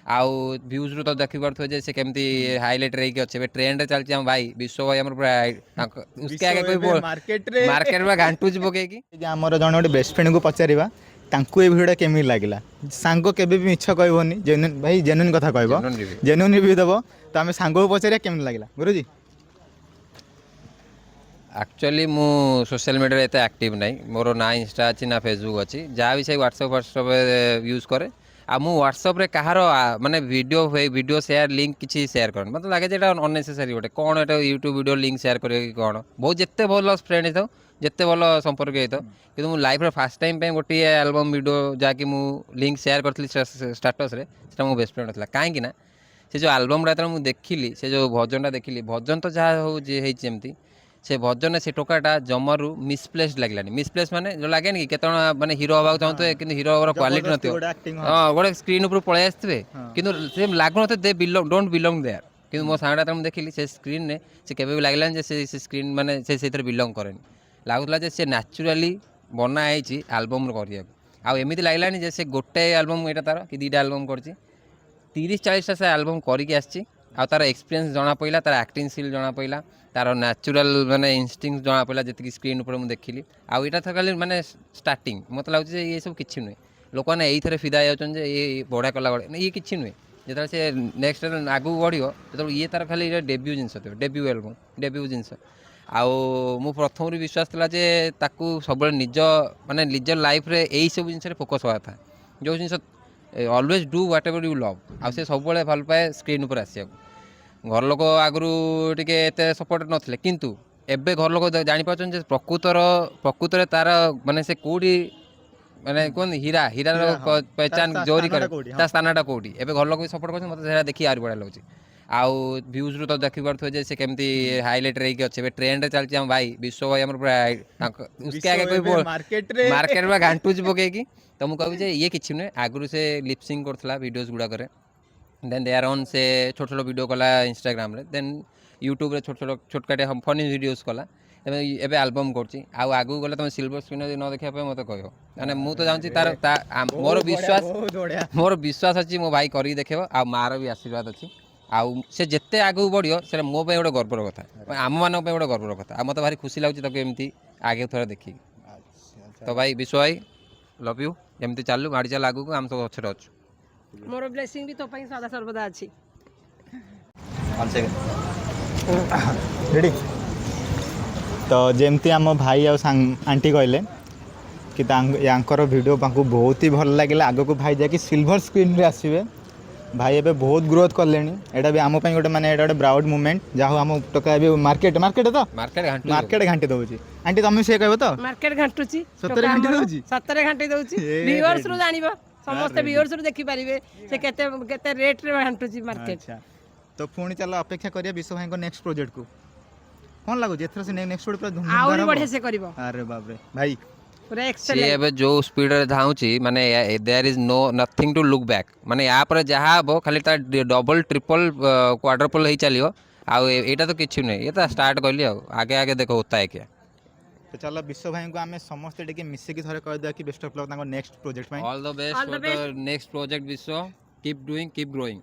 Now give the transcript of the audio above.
आउ व्यूज रू तो देखि पारथो जे से केमती हाईलाइट रही के अच्छे ट्रेंड चलछि हम भाई विश्व भाई हमर पूरा उसके आगे कोई मार्केट में घांटू जी पके की आमर जन गोटे बेस्ट फ्रेंड को पचारिबा तांको ए भिडियोटा केमी लागला सांग केबे भी मिछ कहबोनी जेन्युइन भाई जेन्युइन कथा कहबो जेन्युइन रिव्यू देबो तो आमे सांग को पचारिया केमी लागला गुरुजी एक्चुअली मु सोशल मीडिया एते एक्टिव नहीं मोर ना इंस्टा अच्छी ना फेसबुक अच्छी जहाँ भी से व्हाट्सएप यूज करे आ मु व्हाट्सएप रे कहार माने वीडियो शेयर लिंक किसी शेयर कर मतलब लगे जेटा अननेसेसरी गोटे कौन एटा यूट्यूब वीडियो लिंक शेयर करे कि कौन बहुत जिते भल फ्रेंड हो जिते भल संपर्क होता कि लाइफ रे फास्ट टाइम पे गोटे एल्बम वीडियो जहाँकि मु लिंक शेयर करी स्टाटस रे सेटा मो बेस्ट फ्रेंड था कहीं ना से जो एल्बम मुझे देखिली से जो भजनटा देखिली भजन तो जहाँ हो एमती से भजन से टोकाटा जमारू मिसप्लेस लगलानी मिसप्लेस माने जो लगे कि केत माने हिरो हवा चाहते कि हिरो हवार क्वालिटी नथिबो हाँ गोटे स्क्रीन ऊपर पळै आसथिबे किंतु से लागु नथे they belong don't belong there किंतु मो सांगटा त देखिली से स्क्रीन ने से केबे भी लागलानी जे से स्क्रीन माने से सेथरे बिलोंग करेनी लागुला जे से नेचुरली बना आइछि एल्बम करिया आ एमिति लागलानी जे से गोटे एल्बम एटा तार कि दीटा एल्बम करछि 30-40 से एल्बम करके आछि आ तार एक्सपीरियंस जना पइला तार एक्टिंग स्किल जना पइला तार नेचुरल माने इंस्टिंक्ट जना पइला जति स्क्रीन ऊपर मु देखिली आ एटा था खाली माने स्टार्टिंग मत लागु जे ये सब किछि नुहे लोक मैंने यही फिदा जाउछन जे ये बढ़िया कला बड़े ये किछि नुहे जो से नेक्स्ट आगू बढ़ो जो ये तार खाली डेब्यू जिनस डेब्यू एल्बम डेब्यू जिनस आउ मु प्रथम विश्वास था जे ताकू सब निज माने निज लाइफ रे यही सब जिनस फोकस हुआ था जो जिनस always do whatever you love आ से सब भल पाए स्क्रीन ऊपर आसिया घर लोक आगु टे एत सपोर्ट नथिले किंतु एबे घर लोक जानि पाछन जे प्रकृतर तार माने से कोडी माने कोन हीरा हीरा पहचान जोरी करे ता स्थानटा कोडी एबे घर लोक भी सपोर्ट करछन मते सेरा देखि आर बडा लागछि आउ व्यूज रू तो देखि पारथो जे से केमती हाईलाइट रही के अच्छे ट्रेंड चलछि हम भाई विश्व भाई हमर पूरा उसके आगे कोई मार्केट में घांटू जी पके की तो मु कहबी जे ये किछि नै आगु से लिपसिंग करथला वीडियोस गुडा करे देन देयर ऑन से छोट छोट वीडियो कला इंस्टाग्राम रे देन यूट्यूब रे छोट छोटकाटे हम फनी वीडियोस कला एबे एल्बम करछि आउ आगु गले तुम सिल्वर स्क्रीन न देखिया पे मते कहयो माने मु तो जानछि तार मोर विश्वास अछि मो भाई करी देखियो आ मार भी आशीर्वाद अछि आउ से जिते आगू बढ़ियो से मो पे गोटे गर्वर कथा आम मान पे गोटे गर्वर कथा आ मत भारी खुशी लगुच एमती आगे थोड़ा देखी तो भाई विश्व भाई लव यू एमती चालू गाड़ी चल आगू आम सब अच्छे अच्छु मोर ब्लेसिंग भी तो पई सदा सर्वदा अछि रेडी तो जमती आम भाई आंटी कहले कि यांकर वीडियो बहुत ही भल लगे आग को भाई जाकि सिल्वर स्क्रीन रे आसबे भाई एबे बहुत ग्रोथ करले एटा भी आम गोटे माने गोटे प्राउड मोमेंट जहाँ आम टका मार्केट तो मार्केट घांटी दउची आंटी तुम से कहबो तो मार्केट घांटुची सतरे घांटी दउची सतरे घांटी दउची व्यूअर्स रो जानिबो समस्त व्यूअर्स रो देखि परिबे से केते केते रेट रे घांटुची मार्केट अच्छा तो पुणी चलो अपेक्षा करिया विश्व भाई को नेक्स्ट प्रोजेक्ट को कोन लागो जेथरा से नेक्स्ट प्रोजेक्ट पूरा धूमधाम और बढ़िया से करबो अरे बाप रे भाई पूरा सी एक्सेलेंट एबे जो स्पीड रे धाउची माने there is no nothing to look back माने या पर जहा हबो खाली ता डबल ट्रिपल क्वाड्रुपल हे चलियो आ एटा तो किछु नै ये तो स्टार्ट करली आगे आगे देखो होता है क्या तो चलो विश्व भाई को आमे समस्त टिके मिसे की थरे कह दिया कि बेस्ट ऑफ लक ताको नेक्स्ट प्रोजेक्ट में all the best for the next project विश्व कीप डूइंग कीप ग्रोइंग